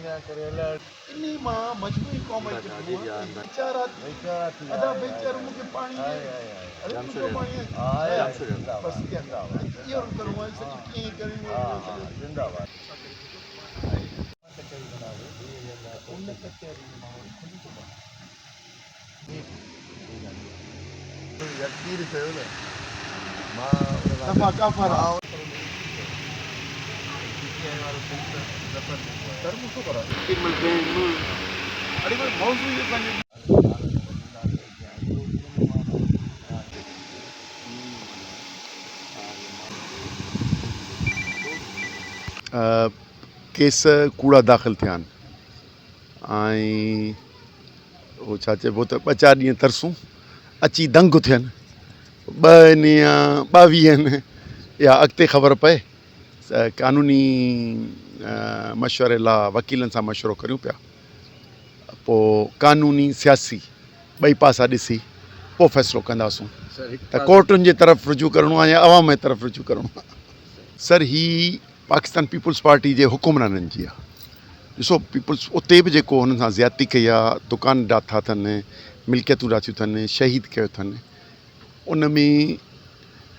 इन्हीं मां मजबूरी कौम अदा बेचार मुझे पानी अरे मुझे पानी बस ये करूँ ये जिंदाबाद यकीन कयो न मां केस कूड़ा दाख़िल थिया आहिनि ऐं उहो छा चइबो त 2-4 ॾींहं तरसूं अची दंग थियनि 2 आहिनि या 22 आहिनि या अॻिते ख़बर पए कानूनी मशवरे लाइ वकीलनि सां मशवरो करियूं पिया पोइ कानूनी सियासी 2 पासा ॾिसी पोइ फ़ैसिलो कंदासूं त कोर्टुनि जे तरफ़ रुजू करिणो आहे या अवाम जे तरफ़ रुजू करिणो आहे। सर ही पाकिस्तान पीपुल्स पार्टी जे हुकुमराननि जी आहे। ॾिसो पीपुल्स उते बि जेको हुननि सां ज़्यादती कई आहे दुकान ॾाथा अथनि मिल्कियतूं ॾाथियूं अथनि शहीद कयो अथनि उन में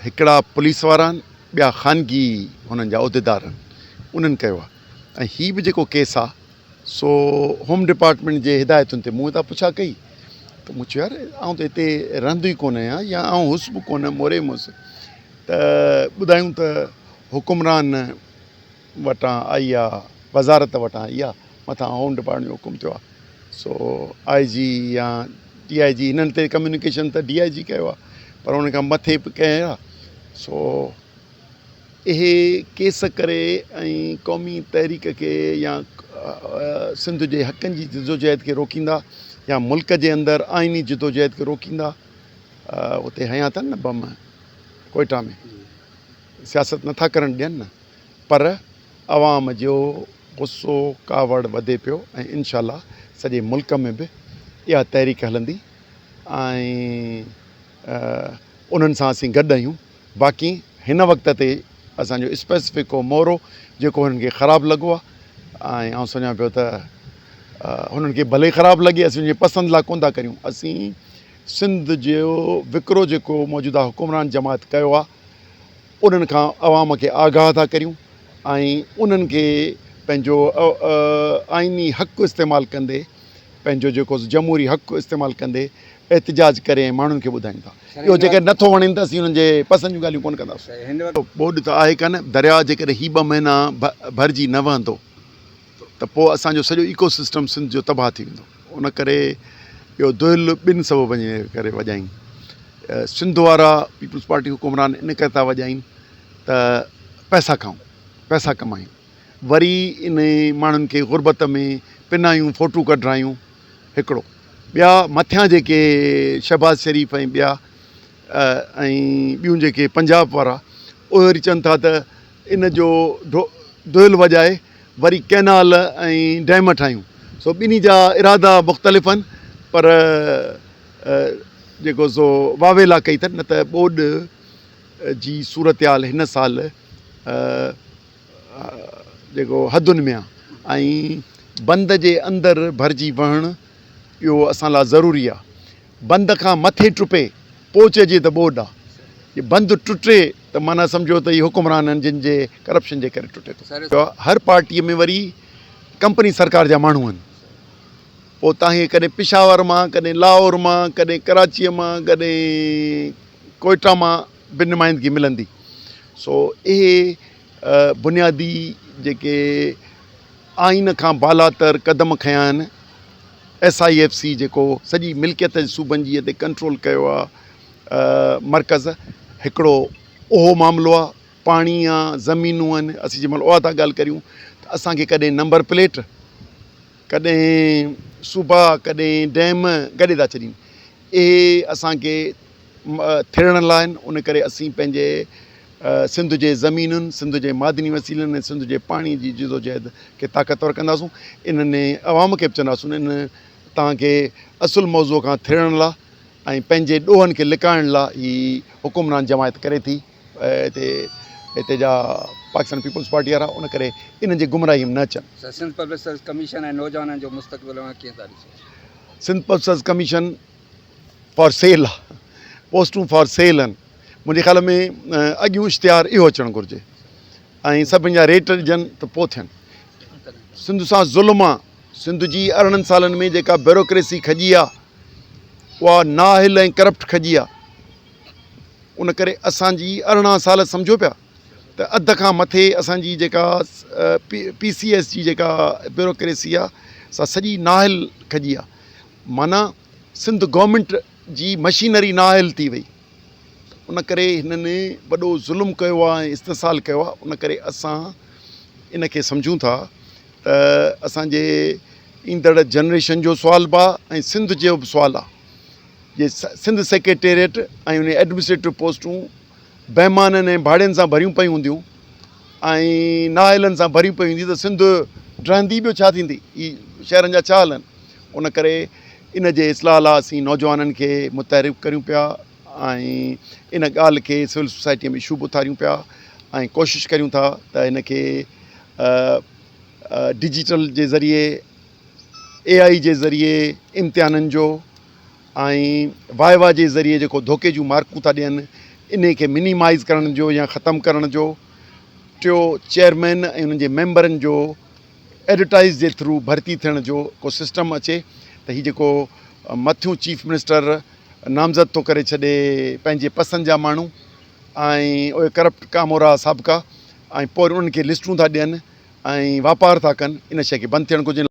हिकिड़ा पुलिस वारा आहिनि ॿिया ख़ानगी हुननि जा उहिदेदार आहिनि उन्हनि कयो आहे ऐं हीअ बि जेको केस आहे सो होम डिपार्टमेंट जे हिदायतुनि ते मूं हितां पुछा कई त मूं चयो यार आउं त हिते रहंदो ई कोन आहियां या आउं हुस बि कोन मोरे मुसि त ॿुधायूं त हुकुमरान वटां आई आहे वज़ारत वटां आई आहे मथां होम डिपार्टमेंट जो हुकुम थियो आहे सो IG या DIG हिननि ते कम्यूनिकेशन त DIG कयो आहे पर हुन खां मथे बि कया सो इहे केस करे ऐं क़ौमी तहरीक खे या सिंध जे हक़नि जी जिदोजहद खे रोकींदा या मुल्क जे अंदरि आइनी जिदोजहद खे रोकींदा उते हया अथनि न बम कोयटा में सियासत नथा करणु ॾियनि न पर अवाम जो गुस्सो कावड़ वधे पियो ऐं इंशाअल्लाह सॼे मुल्क में बि इहा तहरीक हलंदी ऐं उन्हनि सां असीं गॾु आहियूं बाक़ी हिन वक़्त ते असांजो स्पेसिफिक हो मोरो जेको हुननि खे ख़राबु लॻो आहे ऐं आउं सम्झां पियो त हुननि खे भले ख़राबु लॻे असीं उनजी पसंदि लाइ कोन था करियूं असीं सिंध जो विकिरो जेको मौजूदा हुकुमरान जमात कयो आहे उन्हनि खां अवाम खे आगाह था करियूं ऐं उन्हनि खे पंहिंजो आइनी हक़ु इस्तेमालु कंदे पंहिंजो जेको जमहूरी हक़ु इस्तेमालु कंदे एहतिजाज करे माण्हुनि खे ॿुधायूं था इहो जेके नथो वणेनि त असीं उन्हनि जे पसंदि जूं ॻाल्हियूं कोन कंदासीं। ॿोॾि त आहे कान दरिया जेकॾहिं ही 2 महीना भरिजी न वहंदो त पोइ असांजो सॼो इकोसिस्टम सिंध जो तबाह थी वेंदो उन करे इहो दुहिल 2 सबबनि जे करे वॼाइनि सिंध वारा पीपुल्स पार्टी हुकुमरान इन करे था वॼाइनि त पैसा खाऊं पैसा कमायूं वरी इन माण्हुनि खे गुरबत में पिनायूं फ़ोटू कढायूं हिकिड़ो ॿिया मथियां जेके शहबाज़ शरीफ़ ऐं ॿिया ऐं ॿियूं जेके पंजाब वारा उहे वरी चवनि था त इन जो दुहिल वॼाए वरी कैनाल ऐं डैम ठाहियूं सो ॿिन्ही जा इरादा मुख़्तलिफ़ आहिनि पर जेको सो वावेला कई अथनि न त ॿोॾि जी सूरत हाल हिन साल जेको हदुनि में आहे ऐं बंद जे अंदरि भरिजी वहणु इहो असां लाइ ज़रूरी आहे बंद खां मथे टुपे पोइ चइजे त ॿोॾि आहे बंदि टुटे त माना सम्झो त इहे हुकुमरान आहिनि जिन जे करप्शन जे करे टुटे थो हर पार्टीअ में वरी कंपनी सरकार जा माण्हू आहिनि पोइ तव्हांखे कॾहिं पिशावर मां कॾहिं लाहौर मां कॾहिं कराचीअ मां कॾहिं कोयटा मां बि नुमाइंदगी मिलंदी सो इहे बुनियादी जेके आइन खां बालातर क़दम खयां आहिनि SIFC जेको सॼी मिल्कियत सूबनि जी ते कंट्रोल कयो आहे मर्कज़ हिकिड़ो उहो मामिलो आहे पाणी आहे ज़मीनूं आहिनि असीं जंहिं महिल उहा था ॻाल्हि करियूं त असांखे कॾहिं नंबर प्लेट कॾहिं सूबा कॾहिं डैम गॾे था छॾीनि इहे असांखे थियण लाइ आहिनि उन करे असीं पंहिंजे सिंध जे ज़मीनुनि सिंध जे मादनी वसीलनि ऐं सिंध जे पाणी जी जिदोजहद खे ताक़तवर कंदासूं इन्हनि अवाम खे बि चवंदासूं इन तव्हांखे असुल मौज़ूअ खां थियण लाइ ऐं पंहिंजे ॾोहनि खे लिकाइण लाइ ही हुकुमरान जमायत करे थी हिते जा पाकिस्तान पीपल्स पार्टी वारा, उन करे इन जे गुमराही में न अचनि। सिंध पब्लिक सर्विस कमीशन ऐं नौजवाननि जो मुस्तक़बिल कीअं था ॾिसो? Sindh public service commission for sale आहे, पोस्टूं फॉर सेल आहिनि। मुंहिंजे ख़्याल में अॻियूं इश्तिहार इहो अचणु घुरिजे ऐं सभिनि जा रेट ॾियनि त पोइ थियनि। सिंध सां ज़ुल्म आहे। सिंध जी 18 सालनि में जेका ब्यूरोक्रेसी खॼी आहे उहा नाहिल ऐं करप्ट खॼी आहे। उन करे असांजी 18 साल सम्झो पिया त अध खां मथे असांजी जेका PCS जी जेका ब्यूरोक्रेसी आहे सा सॼी नाहिल खॼी आहे। माना सिंध गवर्नमेंट जी मशीनरी नाहिल थी वई। उन करे हिननि वॾो ज़ुल्म कयो आहे ऐं इस्तेसाल कयो आहे। उन करे असां इन खे सम्झूं था त असांजे ईंदड़ जनरेशन जो सुवाल बि आहे ऐं सिंध जो बि सुवाल आहे। जे सिंध सेक्रेटेरिएट ऐं उन एडमिनिस्ट्रेटिव पोस्टूं बेईमाननि ऐं भाड़ियुनि सां भरियूं पयूं हूंदियूं ऐं नाहिलनि सां भरियूं पयूं हूंदियूं त सिंध रहंदी ॿियो छा थींदी? ई शहरनि जा छा हाल आहिनि? उन करे इन जे इस्लाह लाइ असीं नौजवाननि खे मुतहरिक करियूं पिया ऐं इन ॻाल्हि खे सिविल सोसाइटीअ में शुभ उथारियूं पिया ऐं कोशिशि करियूं था त इन खे डिजिटल जे ज़रिए AI जे ज़रिए इम्तिहाननि जो ऐं वाइवा जे ज़रिए जेको धोखे जूं मार्कूं था ॾियनि इन खे मिनिमाइज़ करण जो या ख़तमु करण जो। टियों, चेयरमैन ऐं उन्हनि जे मेंबरनि जो एडवर्टाइज़ जे थ्रू भर्ती थियण जो को सिस्टम अचे त हीउ जेको मथियूं चीफ मिनिस्टर नामज़द थो करे छॾे पंहिंजे पसंदि जा माण्हू ऐं उहे करप्ट कामोरा साबिका ऐं पोइ उन्हनि खे लिस्टूं था ॾियनि ऐं वापारु था कनि, इन शइ खे बंदि थियणु घुरिजे।